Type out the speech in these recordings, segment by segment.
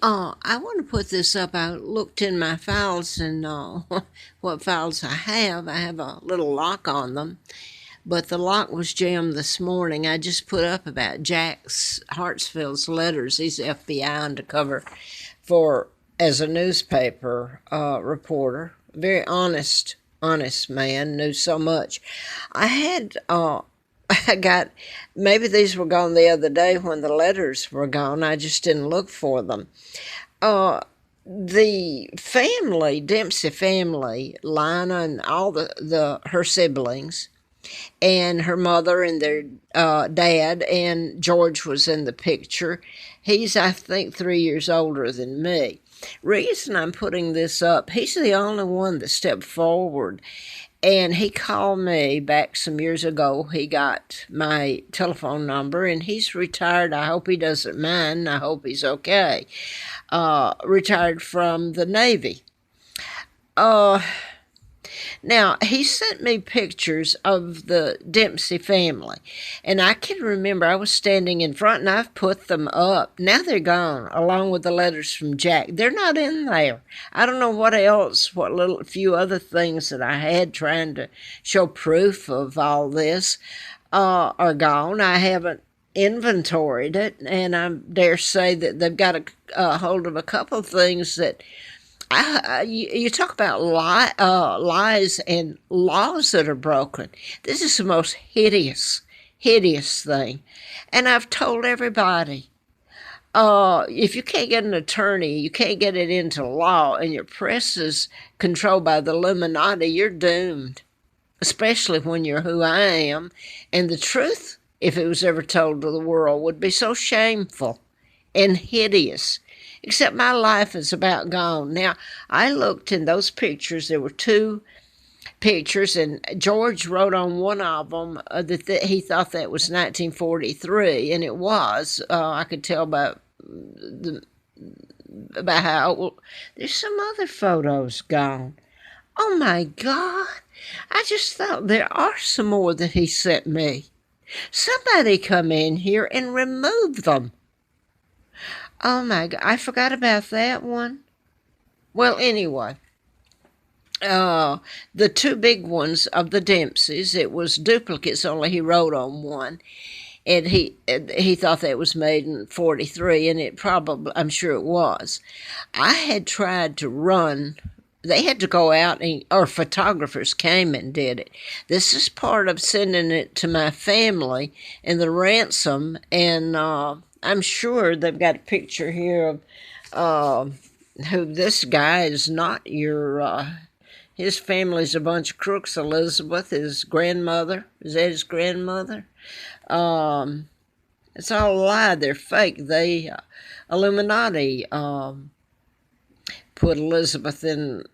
I want to put this up. I looked in my files and what files I have. I have a little lock on them, but the lock was jammed this morning. I just put up about Jack's Hartsfield's letters. He's FBI undercover for as a newspaper reporter. Very honest man. Knew so much. I had I got maybe these were gone the other day when the letters were gone. I just didn't look for them. Uh, the family, Dempsey family, Lina and all the her siblings, and her mother and their dad, and George was in the picture. He's, I think, 3 years older than me. Reason I'm putting this up, he's the only one that stepped forward. And he called me back some years ago. He got my telephone number, and he's retired. I hope he doesn't mind. I hope he's okay. Retired from the Navy. Uh, Now, he sent me pictures of the Dempsey family, and I can remember I was standing in front and I've put them up. Now they're gone, along with the letters from Jack. They're not in there. I don't know what else, what little few other things that I had trying to show proof of all this are gone. I haven't inventoried it, and I dare say that they've got a hold of a couple of things that you talk about lies and laws that are broken. This is the most hideous thing. And I've told everybody, if you can't get an attorney, you can't get it into law, and your press is controlled by the Illuminati, you're doomed, especially when you're who I am. And the truth, if it was ever told to the world, would be so shameful and hideous. Except my life is about gone. Now, I looked in those pictures. There were two pictures, and George wrote on one of them that he thought that was 1943, and it was. I could tell about how old. There's some other photos gone. Oh my God! I just thought there are some more that he sent me. Somebody come in here and remove them. Oh my God, I forgot about that one. Well, anyway, the two big ones of the Dempseys, it was duplicates, only he wrote on one. And he thought that was made in 43, and it probably, I'm sure it was. I had tried to run. They had to go out, or photographers came and did it. This is part of sending it to my family and the ransom, and I'm sure they've got a picture here of who this guy is not his family's a bunch of crooks. Elizabeth, his grandmother, is that his grandmother? Um, it's all a lie. They're fake. Illuminati, put Elizabeth in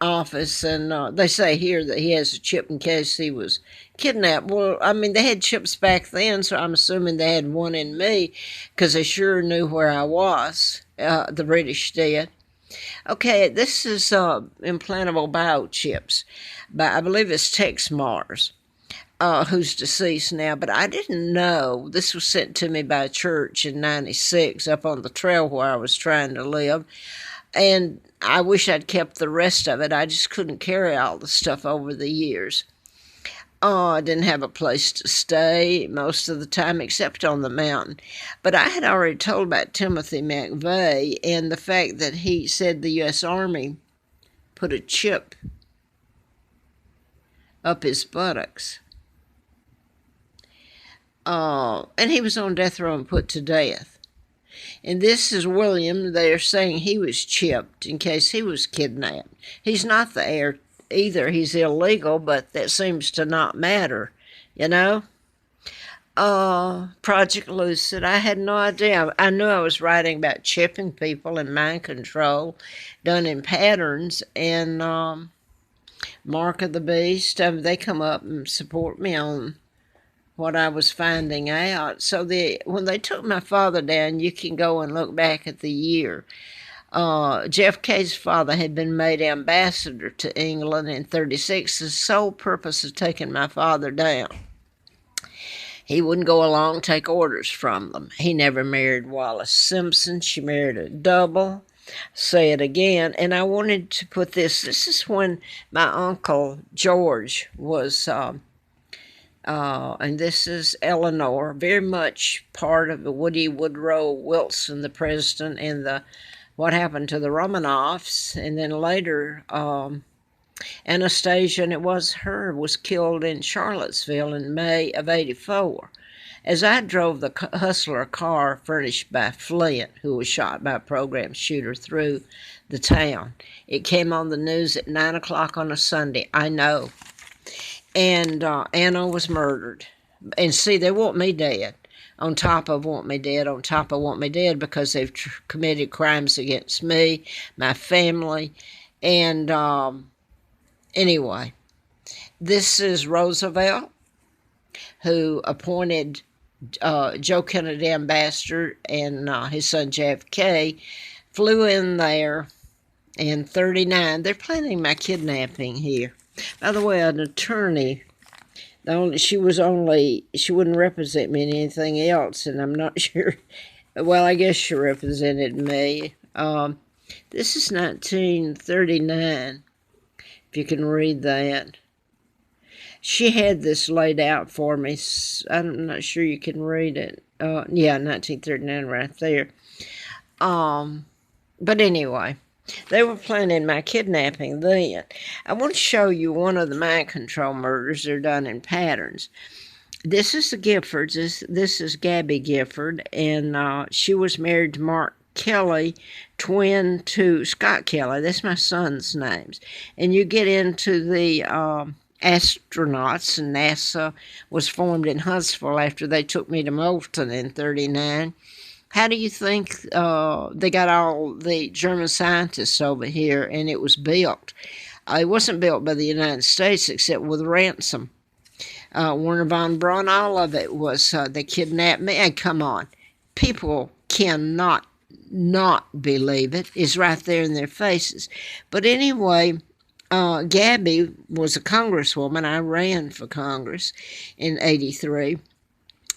office, and they say here that he has a chip in case he was kidnapped. Well, I mean, they had chips back then, so I'm assuming they had one in me, because they sure knew where I was. The British did. Okay, this is implantable biochips, but I believe it's Tex Mars, who's deceased now. But I didn't know this was sent to me by a church in '96 up on the trail where I was trying to live, and I wish I'd kept the rest of it. I just couldn't carry all the stuff over the years. I didn't have a place to stay most of the time except on the mountain. But I had already told about Timothy McVeigh and the fact that he said the U.S. Army put a chip up his buttocks. And he was on death row and put to death. And this is William. They are saying he was chipped in case he was kidnapped. He's not the heir either. He's illegal, but that seems to not matter, you know? Project Lucid. I had no idea. I knew I was writing about chipping people and mind control done in patterns, and Mark of the Beast. They come up and support me on what I was finding out. So when they took my father down, you can go and look back at the year. JFK's father had been made ambassador to England in '36. The sole purpose of taking my father down. He wouldn't go along, take orders from them. He never married Wallace Simpson. She married a double. Say it again. And I wanted to put this. This is when my uncle George was, and this is Eleanor, very much part of the Woody Woodrow Wilson, the president, and the what happened to the Romanovs, and then later. Anastasia, and it was her, was killed in Charlottesville in May of '84. As I drove the Hustler car furnished by Flint, who was shot by a program shooter, through the town, it came on the news at 9 o'clock on a Sunday. I know. And Anna was murdered. And see, they want me dead. On top of want me dead, on top of want me dead, because they've committed crimes against me, my family, and anyway, this is Roosevelt, who appointed Joe Kennedy ambassador, and his son JFK flew in there in '39. They're planning my kidnapping here. By the way, an attorney, she wouldn't represent me in anything else, and I'm not sure. Well, I guess she represented me. This is 1939. If you can read that. She had this laid out for me. I'm not sure you can read it. Yeah, 1939 right there. But anyway, they were planning my kidnapping then. I want to show you one of the mind control murders. They're done in patterns. This is the Giffords. This is Gabby Gifford, and she was married to Mark Kelly, twin to Scott Kelly. That's my son's names. And you get into the astronauts, and NASA was formed in Huntsville after they took me to Moulton in '39. How do you think they got all the German scientists over here, and it was built? It wasn't built by the United States except with ransom. Werner von Braun, all of it was, they kidnapped me. And come on, people cannot not believe it. It's right there in their faces. But anyway, Gabby was a congresswoman. I ran for Congress in '83.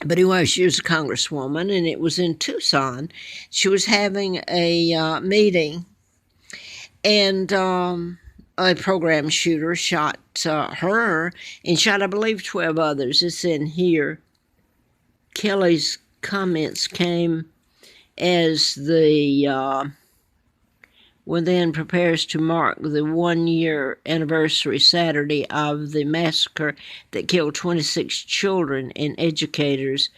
But anyway, she was a congresswoman, and it was in Tucson. She was having a meeting, and a program shooter shot her and shot, I believe, 12 others. It's in here. Kelly's comments came as the one then prepares to mark the 1-year anniversary Saturday of the massacre that killed 26 children and educators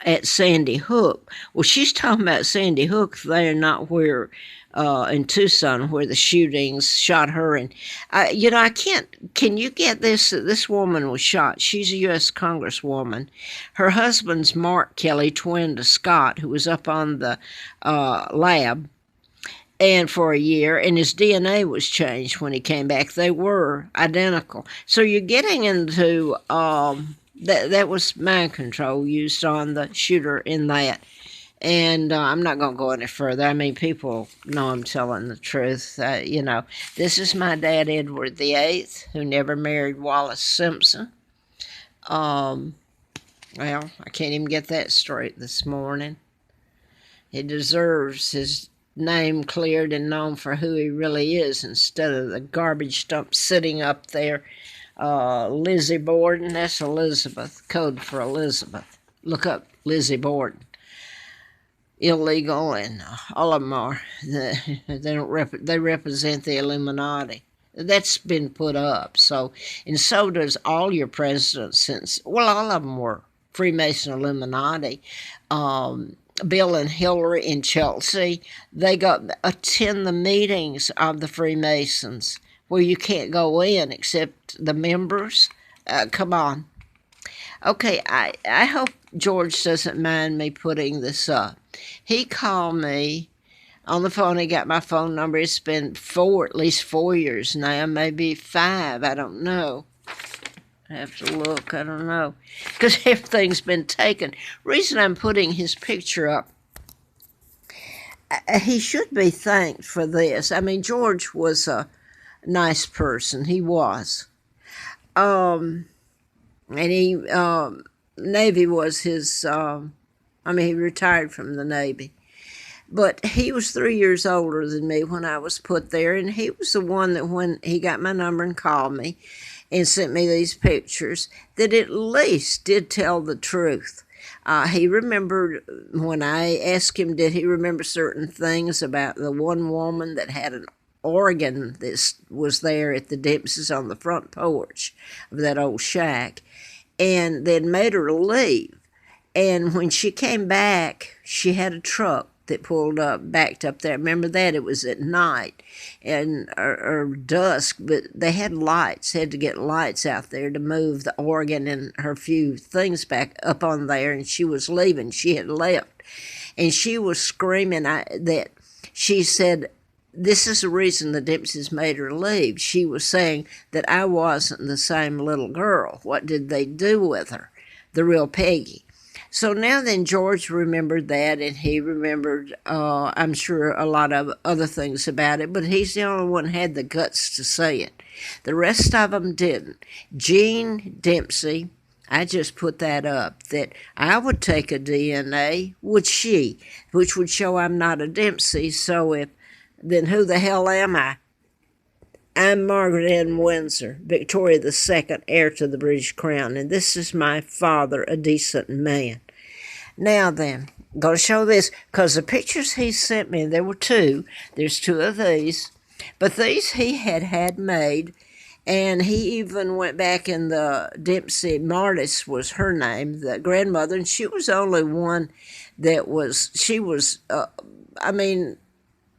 at Sandy Hook. Well, she's talking about Sandy Hook there, not where in Tucson where the shootings shot her. And I can you get this? This woman was shot. She's a U.S. Congresswoman. Her husband's Mark Kelly, twin to Scott, who was up on the lab and for a year, and his DNA was changed when he came back. They were identical. So you're getting into that was mind control used on the shooter in that. And I'm not going to go any further. I mean, people know I'm telling the truth. This is my dad, Edward VIII, who never married Wallace Simpson. Well, I can't even get that straight this morning. He deserves his name cleared and known for who he really is instead of the garbage dump sitting up there. Lizzie Borden, that's Elizabeth, code for Elizabeth. Look up Lizzie Borden. Illegal, and all of them are. They represent the Illuminati. That's been put up. So, and so does all your presidents since, well, all of them were Freemason Illuminati. Bill and Hillary in Chelsea, they attend the meetings of the Freemasons where you can't go in except the members. Come on. Okay, I hope George doesn't mind me putting this up. He called me on the phone. He got my phone number. It's been at least 4 years now, maybe 5. I don't know. I have to look. I don't know. Because everything's been taken. Reason I'm putting his picture up, he should be thanked for this. I mean, George was a nice person. He was. And he Navy was his, he retired from the Navy. But he was 3 years older than me when I was put there, and he was the one that when he got my number and called me and sent me these pictures, that at least did tell the truth. He remembered when I asked him, did he remember certain things about the one woman that had an organ that was there at the Dempsey's on the front porch of that old shack, and they'd made her leave. And when she came back, she had a truck that pulled up, backed up there. Remember that? It was at night and or dusk, but they had lights, had to get lights out there to move the organ and her few things back up on there, and she was leaving. She had left. And she was screaming that she said, this is the reason the Dempseys made her leave. She was saying that I wasn't the same little girl. What did they do with her? The real Peggy. So now then, George remembered that, and he remembered, I'm sure, a lot of other things about it, but he's the only one who had the guts to say it. The rest of them didn't. Jean Dempsey, I just put that up, that I would take a DNA, would she, which would show I'm not a Dempsey, so then who the hell am I? I'm Margaret Ann Windsor, Victoria II, heir to the British Crown, and this is my father, a decent man. Now then, I'm going to show this, because the pictures he sent me, there were two. There's two of these, but these he had made, and he even went back in the Dempsey, Martis was her name, the grandmother, and she was the only one that was,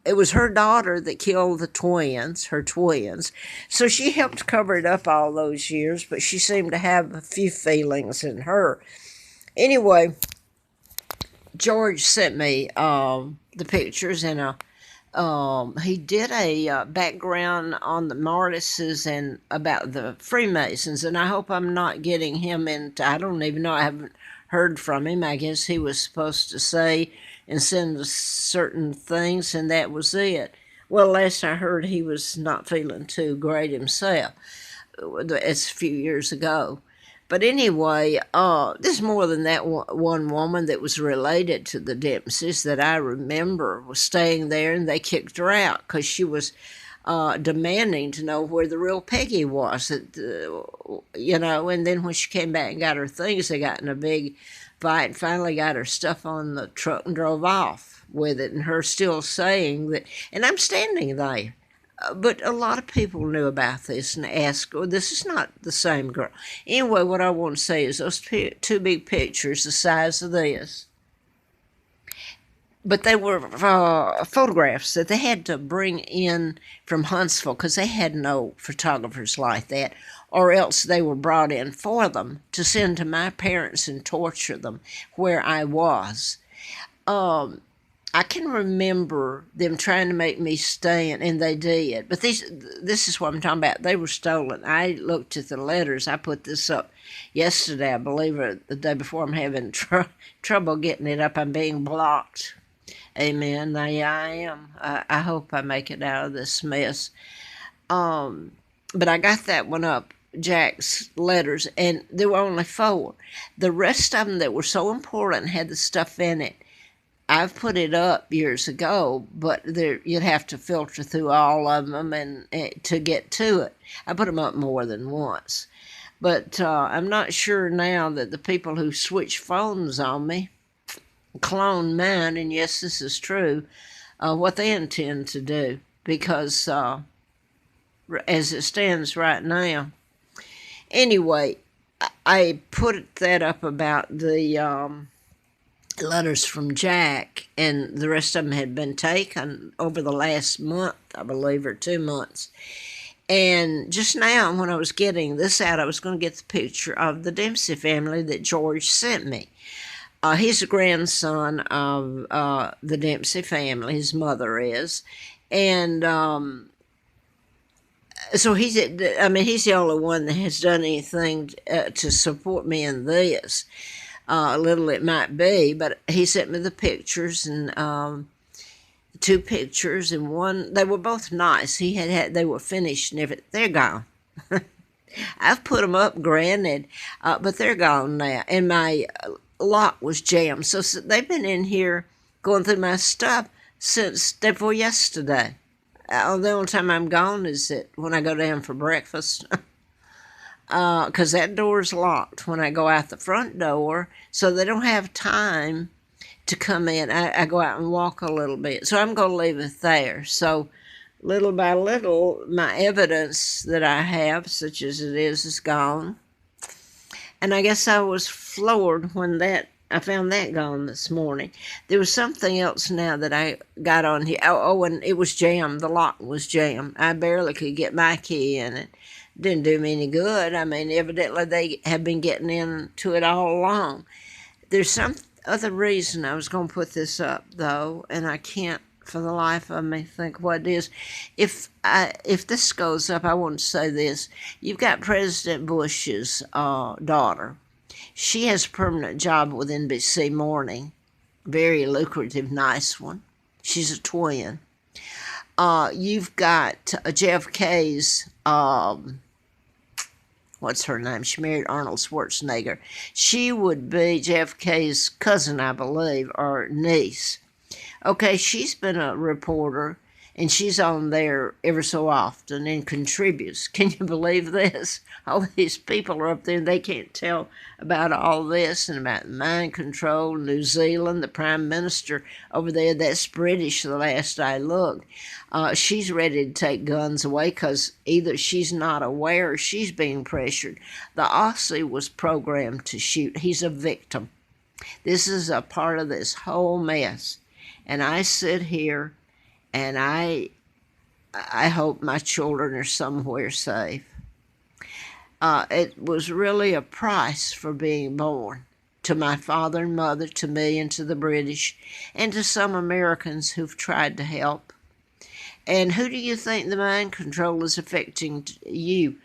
it was her daughter that killed her twins. So she helped cover it up all those years, but she seemed to have a few feelings in her. Anyway, George sent me the pictures, and he did a background on the Martises and about the Freemasons, and I hope I'm not getting him into, I don't even know, I haven't heard from him. I guess he was supposed to say and send us certain things, and that was it. Well, last I heard, he was not feeling too great himself. It's a few years ago. But anyway, there's more than that one woman that was related to the Dempseys that I remember was staying there, and they kicked her out because she was demanding to know where the real Peggy was. And then when she came back and got her things, they got in a big fight and finally got her stuff on the truck and drove off with it, and her still saying that, and I'm standing there. But a lot of people knew about this and asked, oh, this is not the same girl. Anyway, what I want to say is those two big pictures, the size of this, but they were photographs that they had to bring in from Huntsville because they had no photographers like that, or else they were brought in for them to send to my parents and torture them where I was. I can remember them trying to make me stand, and they did. But this is what I'm talking about. They were stolen. I looked at the letters. I put this up yesterday, I believe, or the day before. I'm having trouble getting it up. I'm being blocked. Amen. There I am. I hope I make it out of this mess. But I got that one up, Jack's letters, and there were only 4. The rest of them that were so important had the stuff in it. I've put it up years ago, but you'd have to filter through all of them and to get to it. I put them up more than once. But I'm not sure now that the people who switch phones on me, clone mine, and yes, this is true, what they intend to do. Because as it stands right now. Anyway, I put that up about the letters from Jack, and the rest of them had been taken over the last month, I believe, or 2 months. And just now, when I was getting this out, I was going to get the picture of the Dempsey family that George sent me. He's a grandson of the Dempsey family, his mother is. And so he's the only one that has done anything to support me in this. Little it might be, but he sent me the pictures, and 2 pictures, and one, they were both nice. They were finished and everything. They're gone. I've put them up, granted, but they're gone now. And my lock was jammed. So they've been in here going through my stuff since day before yesterday. The only time I'm gone is when I go down for breakfast. Because that door's locked when I go out the front door, so they don't have time to come in. I go out and walk a little bit, so I'm going to leave it there. So little by little, my evidence that I have, such as it is gone. And I guess I was floored when I found that gone this morning. There was something else now that I got on here. And it was jammed. The lock was jammed. I barely could get my key in it. Didn't do me any good. I mean, evidently they have been getting into it all along. There's some other reason I was going to put this up, though, and I can't for the life of me think what it is. If this goes up, I want to say this. You've got President Bush's daughter. She has a permanent job with NBC Morning. Very lucrative, nice one. She's a twin. You've got JFK's, what's her name? She married Arnold Schwarzenegger. She would be JFK's cousin, I believe, or niece. Okay, she's been a reporter, and she's on there ever so often and contributes. Can you believe this? All these people are up there, and they can't tell about all this and about mind control, New Zealand, the Prime Minister over there, that's British the last I looked. She's ready to take guns away because either she's not aware or she's being pressured. The Aussie was programmed to shoot. He's a victim. This is a part of this whole mess. And I sit here and I hope my children are somewhere safe. It was really a price for being born, to my father and mother, to me, and to the British, and to some Americans who've tried to help. And who do you think the mind control is affecting you?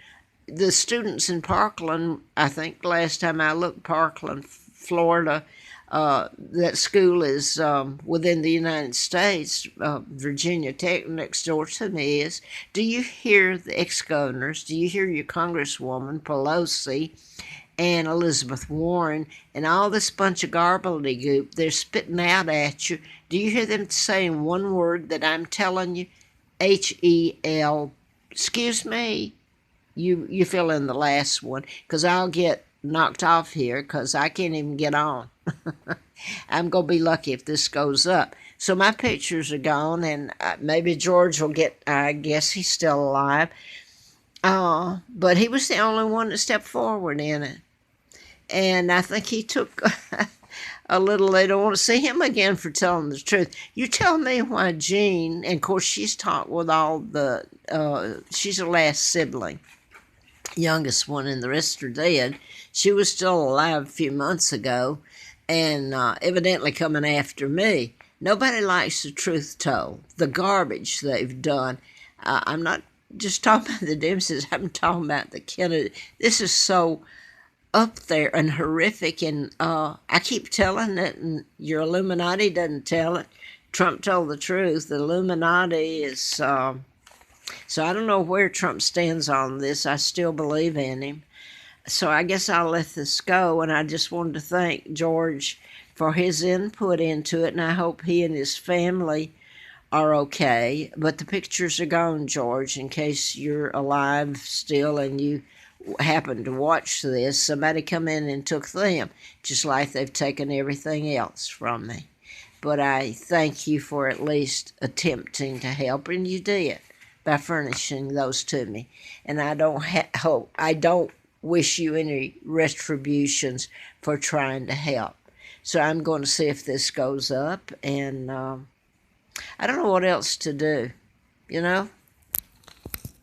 The students in Parkland, I think last time I looked, Parkland, Florida, that school is within the United States. Virginia Tech next door to me is. Do you hear the ex-governors? Do you hear your Congresswoman Pelosi and Elizabeth Warren and all this bunch of gobbledygook they're spitting out at you? Do you hear them saying one word that I'm telling you? H-E-L. Excuse me. You fill in the last one, because I'll get knocked off here because I can't even get on. I'm going to be lucky if this goes up. So my pictures are gone, and maybe George will get, I guess he's still alive. But he was the only one that stepped forward in it. And I think he took a little, they don't want to see him again for telling the truth. You tell me why Jean, and of course she's taught with all the, she's the last sibling, youngest one, and the rest are dead. She was still alive a few months ago, and evidently coming after me. Nobody likes the truth told, the garbage they've done. I'm not just talking about the Dempseys, I'm talking about the Kennedy. This is so up there and horrific, and I keep telling it, and your Illuminati doesn't tell it. Trump told the truth. The Illuminati is... so I don't know where Trump stands on this. I still believe in him. So I guess I'll let this go, and I just wanted to thank George for his input into it, and I hope he and his family are okay. But the pictures are gone, George, in case you're alive still and you happen to watch this. Somebody come in and took them, just like they've taken everything else from me. But I thank you for at least attempting to help, and you did, by furnishing those to me. And I don't wish you any retributions for trying to help. So I'm going to see if this goes up, and I don't know what else to do, you know?